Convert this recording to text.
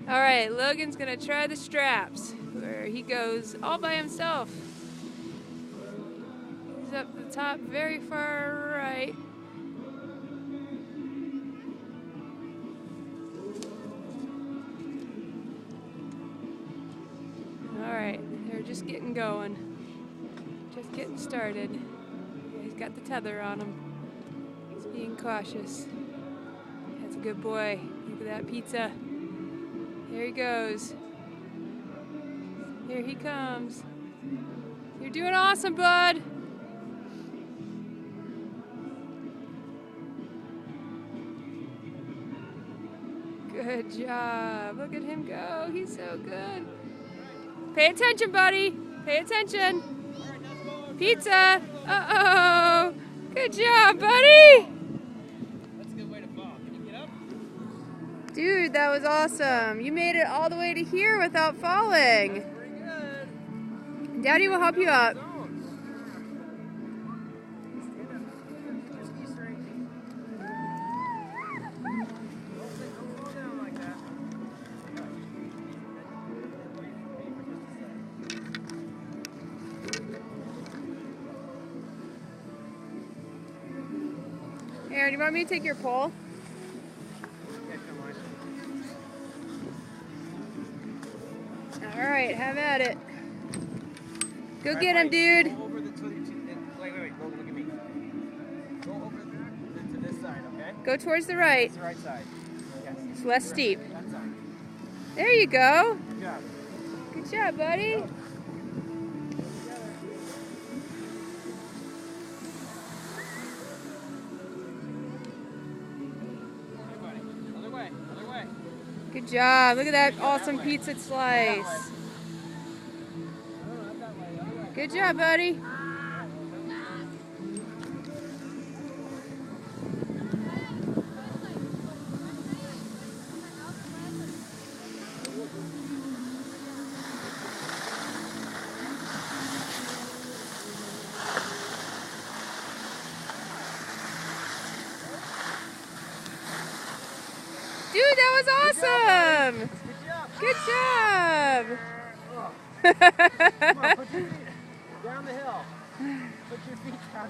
All right, Logan's gonna try the straps, where he goes all by himself. He's up the top, very far right. All right, they're just getting going. Just getting started. He's got the tether on him. He's being cautious. That's a good boy. Look at that pizza. There he goes. Here he comes. You're doing awesome, bud. Good job. Look at him go. He's so good. Pay attention, buddy. Pay attention. Pizza. Uh-oh. Good job, buddy. That's a good way to fall. Can you get up? Dude, that was awesome. You made it all the way to here without falling. That's pretty good. Daddy will help you up. Aaron, you want me to take your pole? All right, have at it. Go get him, dude. Go over wait, look at me. Go over to this side, okay? Go towards the right. That's the right side. Yes. It's less steep. That side. There you go. Good job. Good job, buddy. Other way. Good job. Look at that awesome pizza slice. Good job, buddy. Dude, that was awesome! Good job! Come on, put your feet down the hill. Put your feet down.